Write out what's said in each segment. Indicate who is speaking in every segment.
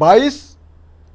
Speaker 1: 22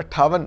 Speaker 1: 58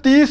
Speaker 1: 30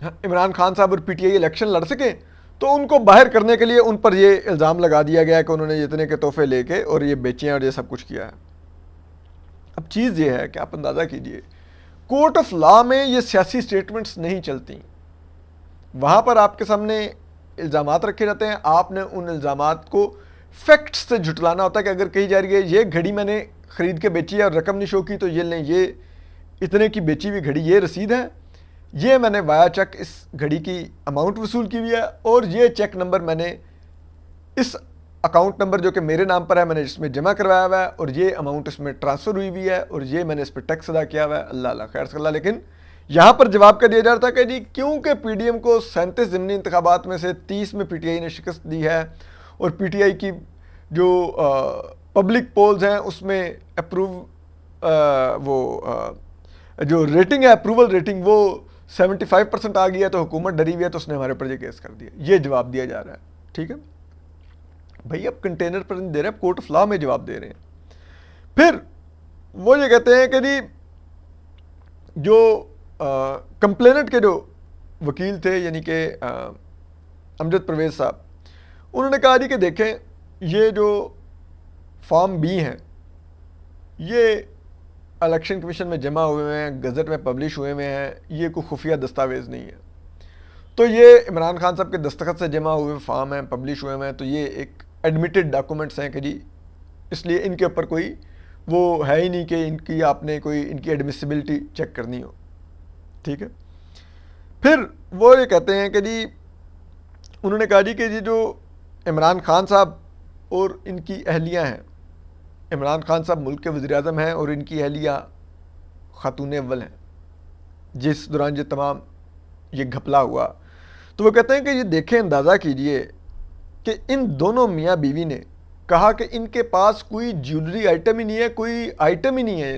Speaker 1: عمران خان صاحب اور P T I election لڑ سکیں تو ان کو باہر کرنے کے لیے ان پر یہ الزام لگا دیا گیا کہ انہوں نے اتنے کے تحفے لے کے اور یہ بیچے ہیں اور یہ سب کچھ کیا ہے۔ اب چیز یہ ہے کہ آپ اندازہ کیجئے کورٹ آف لا میں یہ سیاسی سٹیٹمنٹس نہیں چلتی، وہاں پر آپ کے سامنے الزامات رکھے جاتے ہیں، آپ نے ان الزامات کو فیکٹس سے جھٹلانا ہوتا ہے کہ اگر کہی جا رہی ہے یہ گھڑی میں نے خرید کے بیچی ہے اور رقم نہیں شو کی تو یہ لیں، یہ اتنے کی بیچی ہوئی گھڑی یہ رسید ہے، یہ میں نے وایا چیک اس گھڑی کی اماؤنٹ وصول کی ہوئی ہے اور یہ چیک نمبر میں نے اس اکاؤنٹ نمبر جو کہ میرے نام پر ہے میں نے اس میں جمع کروایا ہوا ہے اور یہ اماؤنٹ اس میں ٹرانسفر ہوئی ہوئی ہے اور یہ میں نے اس پہ ٹیکس ادا کیا ہوا ہے، اللہ اللہ خیر صلی اللہ۔ لیکن یہاں پر جواب کا دیا جا رہا تھا کہ جی کیونکہ پی ڈی ایم کو 37 ضمنی انتخابات میں سے 30 میں پی ٹی آئی نے شکست دی ہے اور پی ٹی آئی کی جو پبلک پولز ہیں اس میں جو ریٹنگ ہے اپروول ریٹنگ وہ 75% آ گئی ہے تو حکومت ڈری ہوئی ہے تو اس نے ہمارے اوپر یہ کیس کر دیا، یہ جواب دیا جا رہا ہے۔ ٹھیک ہے بھائی، اب کنٹینر پر نہیں دے رہے، اب کورٹ آف لا میں جواب دے رہے ہیں۔ پھر وہ یہ کہتے ہیں کہ جی جو کمپلیننٹ کے جو وکیل تھے یعنی کہ امجد پرویز صاحب، انہوں نے کہا جی کہ دیکھیں یہ جو فارم بی ہیں یہ الیکشن کمیشن میں جمع ہوئے ہیں، گزٹ میں پبلش ہوئے ہوئے ہیں، یہ کوئی خفیہ دستاویز نہیں ہے، تو یہ عمران خان صاحب کے دستخط سے جمع ہوئے فارم ہیں، پبلش ہوئے ہیں، تو یہ ایک ایڈمیٹڈ ڈاکومنٹس ہیں کہ جی اس لیے ان کے اوپر کوئی وہ ہے ہی نہیں کہ ان کی آپ نے کوئی ان کی ایڈمیسیبلٹی چیک کرنی ہو۔ ٹھیک ہے، پھر وہ یہ کہتے ہیں کہ جی انہوں نے کہا جی کہ جی جو عمران خان صاحب اور ان کی اہلیہ ہیں، عمران خان صاحب ملک کے وزیر اعظم ہیں اور ان کی اہلیہ خاتون اول ہیں جس دوران یہ تمام یہ گھپلا ہوا، تو وہ کہتے ہیں کہ یہ دیکھیں اندازہ کیجئے کہ ان دونوں میاں بیوی نے کہا کہ ان کے پاس کوئی جیولری آئٹم ہی نہیں ہے، کوئی آئٹم ہی نہیں ہے،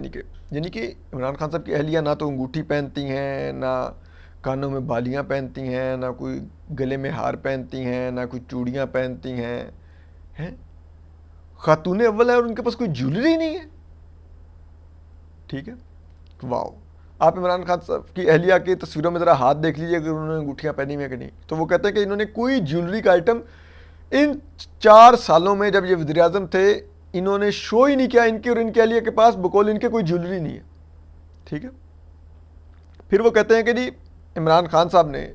Speaker 1: یعنی کہ عمران خان صاحب کی اہلیہ نہ تو انگوٹھی پہنتی ہیں، نہ کانوں میں بالیاں پہنتی ہیں، نہ کوئی گلے میں ہار پہنتی ہیں، نہ کوئی چوڑیاں پہنتی ہیں، خاتون اول ہے اور ان کے پاس کوئی جیولری نہیں ہے۔ ٹھیک ہے، واو، آپ عمران خان صاحب کی اہلیہ کی تصویروں میں ذرا ہاتھ دیکھ لیجیے کہ انہوں نے انگوٹھیاں پہنی ہوئی ہیں کہ نہیں، تو وہ کہتے ہیں کہ انہوں نے کوئی جیولری کا آئٹم ان 4 سالوں میں جب یہ وزیر اعظم تھے انہوں نے شو ہی نہیں کیا، ان کی اور ان کے اہلیہ کے پاس بقول ان کے کوئی جیولری نہیں ہے۔ ٹھیک ہے، پھر وہ کہتے ہیں کہ جی عمران خان صاحب نے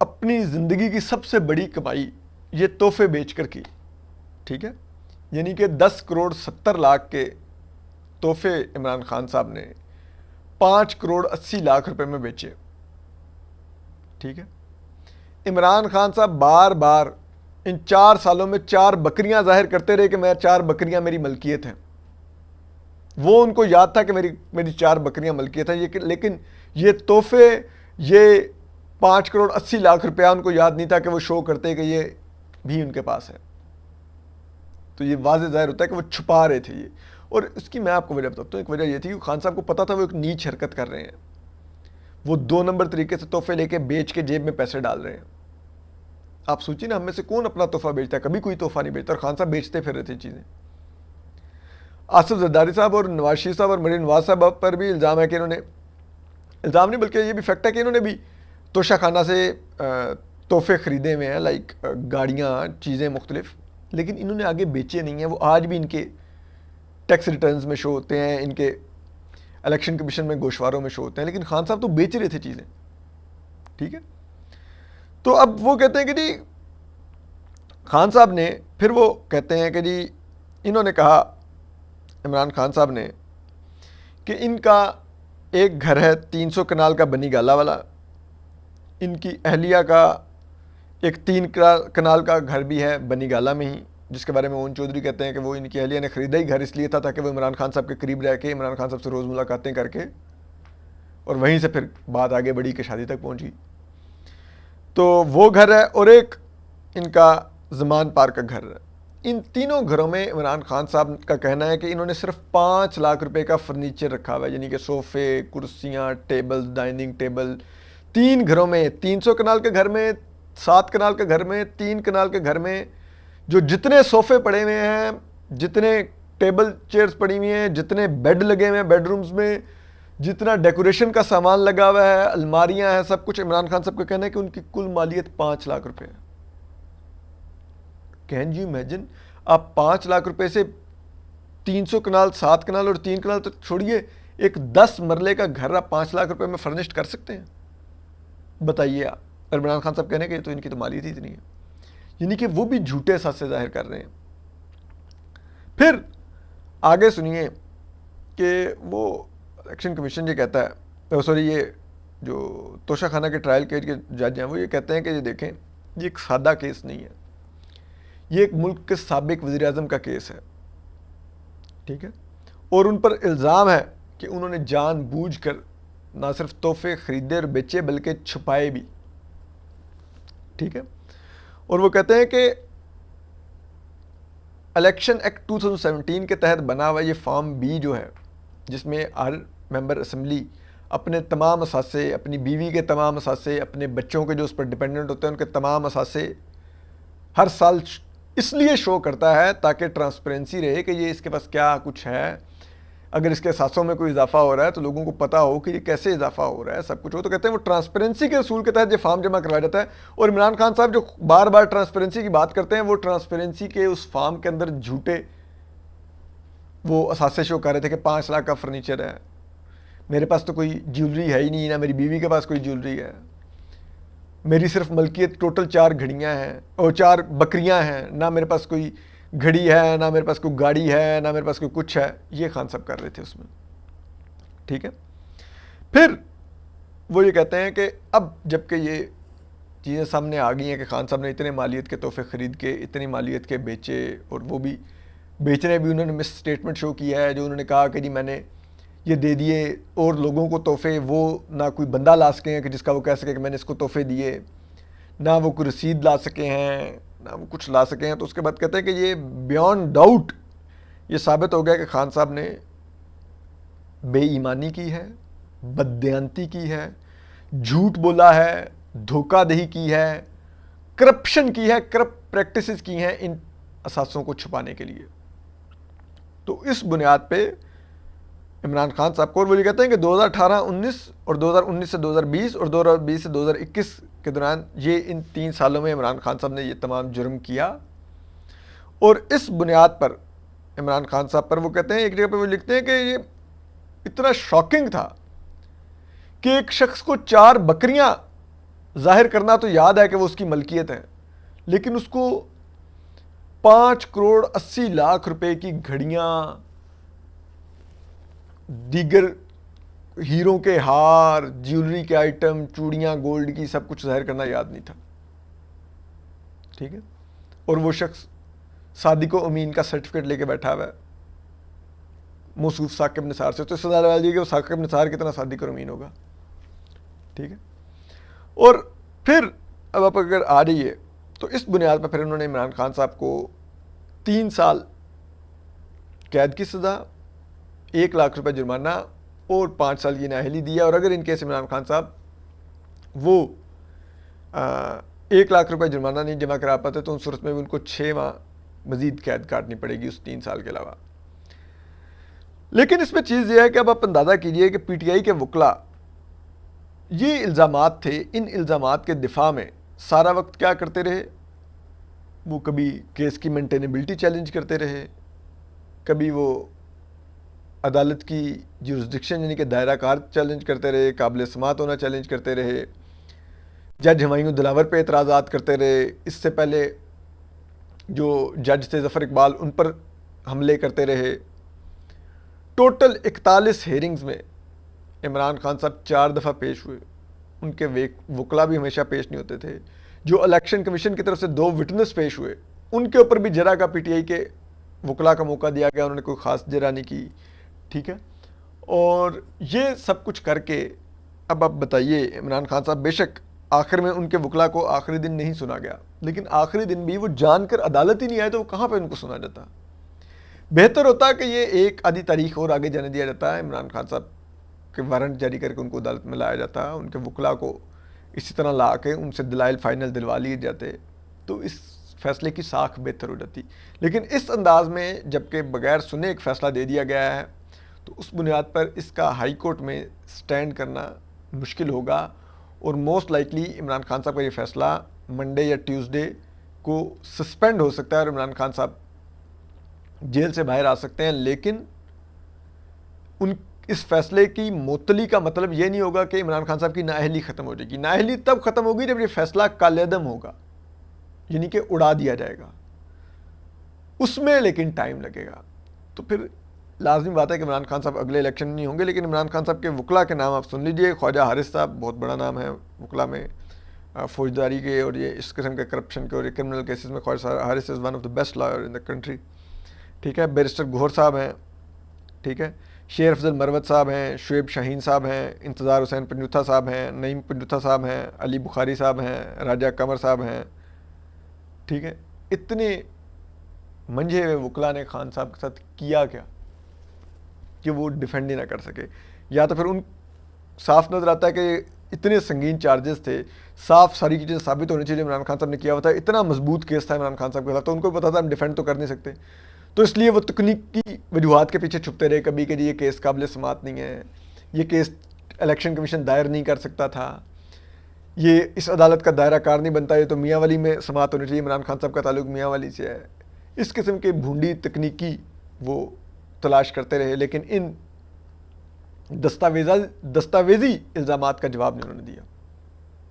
Speaker 1: اپنی زندگی کی سب سے بڑی کمائی یہ تحفے بیچ کر کی۔ ٹھیک ہے، یعنی کہ 10 کروڑ 70 لاکھ کے تحفے عمران خان صاحب نے 5 کروڑ 80 لاکھ روپے میں بیچے۔ ٹھیک ہے، عمران خان صاحب بار بار ان 4 سالوں میں 4 بکریاں ظاہر کرتے رہے کہ میں 4 بکریاں میری ملکیت ہیں، وہ ان کو یاد تھا کہ میری 4 بکریاں ملکیت ہیں، لیکن یہ تحفے یہ 5 کروڑ 80 لاکھ روپیہ ان کو یاد نہیں تھا کہ وہ شو کرتے کہ یہ بھی ان کے پاس ہے، تو یہ واضح ظاہر ہوتا ہے کہ وہ چھپا رہے تھے یہ۔ اور اس کی میں آپ کو وجہ بتاتا ہوں، ایک وجہ یہ تھی کہ خان صاحب کو پتا تھا وہ ایک نیچ حرکت کر رہے ہیں، وہ 2 نمبر طریقے سے تحفے لے کے بیچ کے جیب میں پیسے ڈال رہے ہیں۔ آپ سوچیں نا، ہم میں سے کون اپنا تحفہ بیچتا ہے؟ کبھی کوئی تحفہ نہیں بیچتا، اور خان صاحب بیچتے پھر رہے تھے چیزیں۔ آصف زرداری صاحب اور نواز شریف صاحب اور مریم نواز صاحب پر بھی الزام ہے کہ انہوں نے، الزام نہیں بلکہ یہ بھی فیکٹ ہے کہ انہوں نے بھی توشہ خانہ سے تحفے خریدے ہوئے ہیں، لائک گاڑیاں، چیزیں مختلف، لیکن انہوں نے آگے بیچے نہیں ہیں، وہ آج بھی ان کے ٹیکس ریٹرنز میں شو ہوتے ہیں، ان کے الیکشن کمیشن میں گوشواروں میں شو ہوتے ہیں، لیکن خان صاحب تو بیچ رہے تھے چیزیں۔ ٹھیک ہے، تو اب وہ کہتے ہیں کہ جی خان صاحب نے، پھر وہ کہتے ہیں کہ جی انہوں نے کہا عمران خان صاحب نے کہ ان کا ایک گھر ہے 300 کنال کا بنی گالا والا، ان کی اہلیہ کا ایک 3 کنال کا گھر بھی ہے بنی گالا میں ہی، جس کے بارے میں اون چودھری کہتے ہیں کہ وہ ان کی اہلیہ نے خریدا ہی گھر اس لیے تھا تاکہ وہ عمران خان صاحب کے قریب رہ کے عمران خان صاحب سے روز ملاقاتیں کر کے، اور وہیں سے پھر بات آگے بڑھی کہ شادی تک پہنچی، تو وہ گھر ہے، اور ایک ان کا زمان پارک کا گھر ہے۔ ان تینوں گھروں میں عمران خان صاحب کا کہنا ہے کہ انہوں نے صرف 5 لاکھ روپے کا فرنیچر رکھا ہوا ہے، یعنی کہ صوفے، کرسیاں، ٹیبل، ڈائننگ ٹیبل، 3 گھروں میں، 300 کنال کے گھر میں، 7 کنال کے گھر میں، 3 کنال کے گھر میں، جو جتنے صوفے پڑے ہوئے ہیں، جتنے ٹیبل چیئرز پڑی ہوئی ہیں، جتنے بیڈ لگے ہوئے ہیں بیڈ رومز میں، جتنا ڈیکوریشن کا سامان لگا ہوا ہے، الماریاں ہیں، سب کچھ، عمران خان صاحب کا کہنا ہے کہ ان کی کل مالیت 5 لاکھ روپے ہے. Can you imagine? آپ 5 لاکھ روپے سے 300 کنال، 7 کنال اور 3 کنال تو چھوڑیے، ایک 10 مرلے کا گھر آپ 5 لاکھ روپے میں فرنشڈ کر سکتے ہیں؟ بتائیے آپ. عمران خان صاحب کہنے ہیں کہ تو ان کی تو مالیت ہی اتنی ہے. یعنی کہ وہ بھی جھوٹے اثاثے ظاہر کر رہے ہیں. پھر آگے سنیے کہ وہ الیکشن کمیشن یہ کہتا ہے، سوری، یہ جو توشہ خانہ کے ٹرائل کے جج ہیں وہ یہ کہتے ہیں کہ یہ دیکھیں، یہ ایک سادہ کیس نہیں ہے، یہ ایک ملک کے سابق وزیر اعظم کا کیس ہے. ٹھیک ہے، اور ان پر الزام ہے کہ انہوں نے جان بوجھ کر نہ صرف تحفے خریدے اور بیچے بلکہ چھپائے بھی. ٹھیک ہے، اور وہ کہتے ہیں کہ الیکشن ایکٹ 2017 کے تحت بنا ہوا یہ فارم بی جو ہے، جس میں ہر ممبر اسمبلی اپنے تمام اثاثے، اپنی بیوی کے تمام اثاثے، اپنے بچوں کے جو اس پر ڈپینڈنٹ ہوتے ہیں ان کے تمام اثاثے ہر سال اس لیے شو کرتا ہے تاکہ ٹرانسپیرنسی رہے کہ یہ اس کے پاس کیا کچھ ہے. اگر اس کے اثاثوں میں کوئی اضافہ ہو رہا ہے تو لوگوں کو پتہ ہو کہ یہ کیسے اضافہ ہو رہا ہے، سب کچھ ہو. تو کہتے ہیں وہ ٹرانسپیرنسی کے اصول کے تحت یہ فارم جمع کروایا جاتا ہے. اور عمران خان صاحب جو بار بار ٹرانسپیرنسی کی بات کرتے ہیں، وہ ٹرانسپیرنسی کے اس فارم کے اندر جھوٹے وہ اثاثے شو کر رہے تھے کہ 5 لاکھ کا فرنیچر ہے، میرے پاس تو کوئی جیولری ہے ہی نہیں، نہ میری بیوی کے پاس کوئی جیولری ہے، میری صرف ملکیت ٹوٹل 4 گھڑیاں ہیں اور 4 بکریاں ہیں، نہ میرے پاس کوئی گھڑی ہے، نہ میرے پاس کوئی گاڑی ہے، نہ میرے پاس کوئی کچھ ہے. یہ خان صاحب کر رہے تھے اس میں. ٹھیک ہے، پھر وہ یہ کہتے ہیں کہ اب جب کہ یہ چیزیں سامنے آ گئی ہیں کہ خان صاحب نے اتنے مالیت کے تحفے خرید کے اتنی مالیت کے بیچے، اور وہ بھی بیچنے بھی انہوں نے مس اسٹیٹمنٹ شو کیا ہے، جو انہوں نے کہا کہ جی میں نے یہ دے دیے، اور لوگوں کو تحفے وہ نہ کوئی بندہ لا سکے ہیں کہ جس کا وہ کہہ سکے کہ میں نے اس کو تحفے دیے، نہ وہ کوئی رسید لا سکے ہیں، نہ وہ کچھ لا سکے ہیں. تو اس کے بعد کہتے ہیں کہ یہ بیانڈ ڈاؤٹ یہ ثابت ہو گیا کہ خان صاحب نے بے ایمانی کی ہے، بددیانتی کی ہے، جھوٹ بولا ہے، دھوکہ دہی کی ہے، کرپشن کی ہے، کرپٹ پریکٹسز کی ہیں ان اثاثوں کو چھپانے کے لیے. تو اس بنیاد پہ عمران خان صاحب کو، اور وہ یہ کہتے ہیں کہ 2018-19 اور 2019 سے 2020 اور 2020 سے 2021 کے دوران یہ ان 3 سالوں میں عمران خان صاحب نے یہ تمام جرم کیا. اور اس بنیاد پر عمران خان صاحب پر وہ کہتے ہیں، ایک جگہ پہ وہ لکھتے ہیں کہ یہ اتنا شاکنگ تھا کہ ایک شخص کو 4 بکریاں ظاہر کرنا تو یاد ہے کہ وہ اس کی ملکیت ہے، لیکن اس کو 5 کروڑ 80 لاکھ روپے کی گھڑیاں، دیگر ہیروں کے ہار، جیولری کے آئٹم، چوڑیاں گولڈ کی، سب کچھ ظاہر کرنا یاد نہیں تھا. ٹھیک ہے، اور وہ شخص صادق و امین کا سرٹیفکیٹ لے کے بیٹھا ہوا ہے موصوف ثاقب نثار سے. تو اس سے ظاہر ہے کہ وہ ثاقب نثار کتنا صادق اور امین ہوگا. ٹھیک ہے، اور پھر اب آپ اگر آ جائیے تو اس بنیاد پر پھر انہوں نے عمران خان صاحب کو 3 سال قید کی سزا، 1 لاکھ روپے جرمانہ اور 5 سال کی نااہلی دیا. اور اگر ان کیس عمران خان صاحب وہ 1 لاکھ روپے جرمانہ نہیں جمع کرا پاتے تو ان صورت میں بھی ان کو 6 ماہ مزید قید کاٹنی پڑے گی اس 3 سال کے علاوہ. لیکن اس میں چیز یہ ہے کہ اب آپ اندازہ کیجئے کہ پی ٹی آئی کے وکلاء یہ الزامات تھے، ان الزامات کے دفاع میں سارا وقت کیا کرتے رہے؟ وہ کبھی کیس کی مینٹینیبلٹی چیلنج کرتے رہے، کبھی وہ عدالت کی جورسڈکشن یعنی کہ دائرہ کار چیلنج کرتے رہے، قابل سماعت ہونا چیلنج کرتے رہے، جج ہمایوں دلاور پہ اعتراضات کرتے رہے. اس سے پہلے جو جج تھے ظفر اقبال، ان پر حملے کرتے رہے. ٹوٹل 41 ہیرنگز میں عمران خان صاحب 4 دفعہ پیش ہوئے. ان کے وکلاء بھی ہمیشہ پیش نہیں ہوتے تھے. جو الیکشن کمیشن کی طرف سے 2 وٹنس پیش ہوئے، ان کے اوپر بھی جرا کا پی ٹی آئی کے وکلاء کا موقع دیا گیا، انہوں نے کوئی خاص جرا نہیں کی. ٹھیک ہے، اور یہ سب کچھ کر کے اب آپ بتائیے، عمران خان صاحب بے شک آخر میں ان کے وکلاء کو آخری دن نہیں سنا گیا، لیکن آخری دن بھی وہ جان کر عدالت ہی نہیں آئے تو وہ کہاں پہ ان کو سنا جاتا؟ بہتر ہوتا کہ یہ ایک آدھی تاریخ اور آگے جانے دیا جاتا ہے، عمران خان صاحب کے وارنٹ جاری کر کے ان کو عدالت میں لایا جاتا، ان کے وکلاء کو اسی طرح لا کے ان سے دلائل فائنل دلوا لیے جاتے، تو اس فیصلے کی ساکھ بہتر ہو جاتی. لیکن اس انداز میں جب کہ بغیر سنے ایک فیصلہ دے دیا گیا ہے تو اس بنیاد پر اس کا ہائی کورٹ میں سٹینڈ کرنا مشکل ہوگا، اور موسٹ لائکلی عمران خان صاحب کا یہ فیصلہ منڈے یا ٹیوزڈے کو سسپینڈ ہو سکتا ہے اور عمران خان صاحب جیل سے باہر آ سکتے ہیں۔ لیکن اس فیصلے کی معطلی کا مطلب یہ نہیں ہوگا کہ عمران خان صاحب کی نااہلی ختم ہو جائے گی۔ نااہلی تب ختم ہوگی جب یہ فیصلہ کالعدم ہوگا، یعنی کہ اڑا دیا جائے گا، اس میں لیکن ٹائم لگے گا۔ تو پھر لازمی بات ہے کہ عمران خان صاحب اگلے الیکشن نہیں ہوں گے، لیکن عمران خان صاحب کے وکلاء کے نام آپ سن لیجئے۔ خواجہ حارث صاحب بہت بڑا نام ہے وکلاء میں، فوجداری کے اور یہ اس قسم کے کرپشن کے اور یہ کرمنل کیسز میں Khawaja Haris is one of the best lawyer in the country, ٹھیک ہے۔ بیرسٹر گوہر صاحب ہیں، ٹھیک ہے۔ شیر افضل مروت صاحب ہیں، شعیب شاہین صاحب ہیں، انتظار حسین پنجوتھا صاحب ہیں، نعیم پنجوتھا صاحب ہیں، علی بخاری صاحب ہیں، راجہ قمر صاحب ہیں، ٹھیک ہے۔ اتنے منجھے ہوئے وکلاء نے خان صاحب کے ساتھ کیا کیا کہ وہ ڈیفینڈ ہی نہ کر سکے؟ یا تو پھر ان صاف نظر آتا ہے کہ اتنے سنگین چارجز تھے، صاف ساری چیزیں ثابت ہونی چاہیے عمران خان صاحب نے کیا ہوا تھا، اتنا مضبوط کیس تھا عمران خان صاحب کے خلاف، تو ان کو پتا تھا ہم ڈیفینڈ تو کر نہیں سکتے، تو اس لیے وہ تکنیکی وجوہات کے پیچھے چھپتے رہے کبھی کہ یہ کیس قابل سماعت نہیں ہے، یہ کیس الیکشن کمیشن دائر نہیں کر سکتا تھا، یہ اس عدالت کا دائرہ کار نہیں بنتا، یہ تو میاں والی میں سماعت ہونی چاہیے، عمران خان صاحب کا تعلق میاں والی سے ہے۔ اس قسم کے بھونڈی تکنیکی وہ تلاش کرتے رہے، لیکن ان دستاویزی الزامات کا جواب نہیں انہوں نے دیا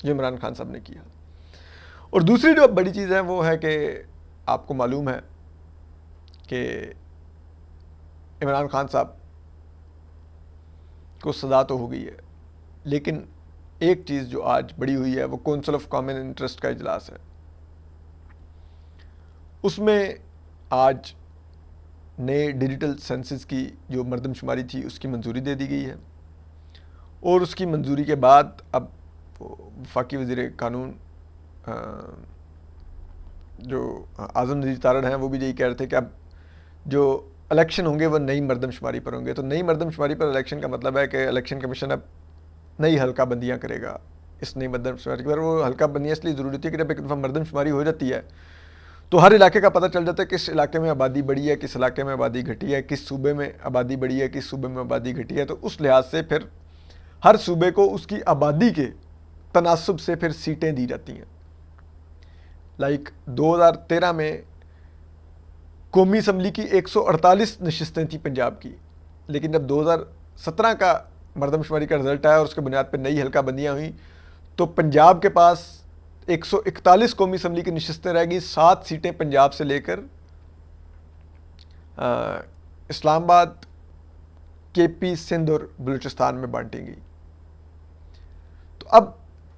Speaker 1: جو عمران خان صاحب نے کیا۔ اور دوسری جو بڑی چیز ہے وہ ہے کہ آپ کو معلوم ہے کہ عمران خان صاحب کو سزا تو ہو گئی ہے، لیکن ایک چیز جو آج بڑی ہوئی ہے وہ کونسل آف کامن انٹرسٹ کا اجلاس ہے۔ اس میں آج نئے ڈیجیٹل سینسس کی جو مردم شماری تھی اس کی منظوری دے دی گئی ہے، اور اس کی منظوری کے بعد اب وفاقی وزیر قانون جو اعظم نذیر تارڑ ہیں وہ بھی یہی کہہ رہے تھے کہ اب جو الیکشن ہوں گے وہ نئی مردم شماری پر ہوں گے۔ تو نئی مردم شماری پر الیکشن کا مطلب ہے کہ الیکشن کمیشن اب نئی حلقہ بندیاں کرے گا۔ اس نئی مردم شماری پر وہ حلقہ بندیاں اس لیے ضروری تھی کہ جب ایک دفعہ مردم شماری ہو جاتی ہے تو ہر علاقے کا پتہ چل جاتا ہے کس علاقے میں آبادی بڑھی ہے، کس علاقے میں آبادی گھٹی ہے، کس صوبے میں آبادی بڑھی ہے، کس صوبے میں آبادی گھٹی ہے۔ تو اس لحاظ سے پھر ہر صوبے کو اس کی آبادی کے تناسب سے پھر سیٹیں دی جاتی ہیں۔ لائک 2013 میں قومی اسمبلی کی 148 نشستیں تھیں پنجاب کی، لیکن جب 2017 کا مردم شماری کا رزلٹ آیا اور اس کے بنیاد پہ نئی حلقہ بندیاں ہوئیں تو پنجاب کے پاس 141 قومی اسمبلی کی نشستیں رہ گئیں، 7 سیٹیں پنجاب سے لے کر اسلام آباد، کے پی، سندھ اور بلوچستان میں بانٹیں گئی۔ تو اب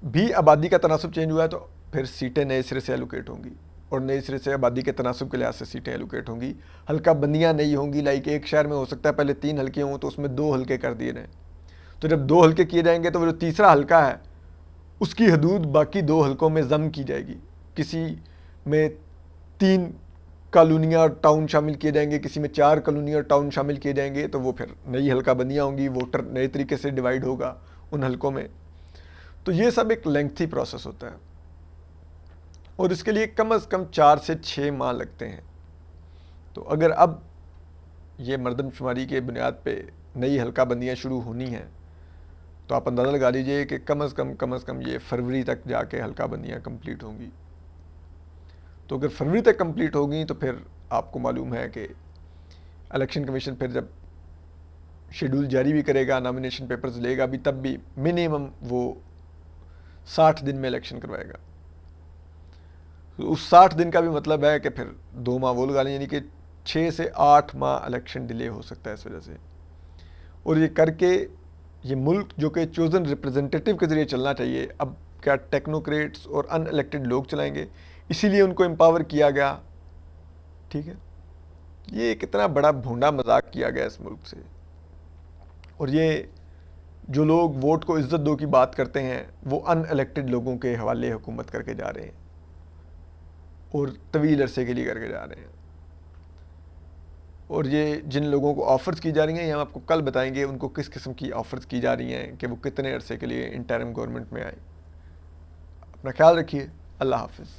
Speaker 1: بھی آبادی کا تناسب چینج ہوا ہے تو پھر سیٹیں نئے سرے سے ایلوکیٹ ہوں گی، اور نئے سرے سے آبادی کے تناسب کے لحاظ سے سیٹیں ایلوکیٹ ہوں گی، حلقہ بندیاں نہیں ہوں گی۔ لائک ایک شہر میں ہو سکتا ہے پہلے 3 حلقے ہوں تو اس میں 2 حلقے کر دیے جائیں، تو جب 2 حلقے کیے جائیں گے تو وہ جو تیسرا حلقہ ہے اس کی حدود باقی 2 حلقوں میں ضم کی جائے گی۔ کسی میں 3 کالونیاں اور ٹاؤن شامل کیے جائیں گے، کسی میں 4 کالونیاں اور ٹاؤن شامل کیے جائیں گے، تو وہ پھر نئی حلقہ بندیاں ہوں گی، ووٹر نئے طریقے سے ڈیوائیڈ ہوگا ان حلقوں میں۔ تو یہ سب ایک لینگتھی پروسیس ہوتا ہے، اور اس کے لیے کم از کم 4 سے 6 ماہ لگتے ہیں۔ تو اگر اب یہ مردم شماری کے بنیاد پہ نئی حلقہ بندیاں شروع ہونی ہیں تو آپ اندازہ لگا لیجئے کہ کم از کم یہ فروری تک جا کے حلقہ بندیاں کمپلیٹ ہوں گی۔ تو اگر فروری تک کمپلیٹ ہوگی تو پھر آپ کو معلوم ہے کہ الیکشن کمیشن پھر جب شیڈول جاری بھی کرے گا، نامینیشن پیپرز لے گا بھی، تب بھی منیمم وہ 60 دن میں الیکشن کروائے گا۔ اس 60 دن کا بھی مطلب ہے کہ پھر 2 ماہ وہ لگا لیں، یعنی کہ 6 سے 8 ماہ الیکشن ڈیلے ہو سکتا ہے اس وجہ سے۔ اور یہ کر کے یہ ملک جو کہ چوزن ریپرزنٹیٹیو کے ذریعے چلنا چاہیے، اب کیا ٹیکنوکریٹس اور ان الیکٹڈ لوگ چلائیں گے، اسی لیے ان کو امپاور کیا گیا، ٹھیک ہے۔ یہ کتنا بڑا بھونڈا مذاق کیا گیا اس ملک سے، اور یہ جو لوگ ووٹ کو عزت دو کی بات کرتے ہیں وہ ان الیکٹڈ لوگوں کے حوالے حکومت کر کے جا رہے ہیں، اور طویل عرصے کے لیے کر کے جا رہے ہیں۔ اور یہ جن لوگوں کو آفرز کی جا رہی ہیں، یہ ہم آپ کو کل بتائیں گے ان کو کس قسم کی آفرز کی جا رہی ہیں کہ وہ کتنے عرصے کے لیے انٹرم گورنمنٹ میں آئیں۔ اپنا خیال رکھیے، اللہ حافظ۔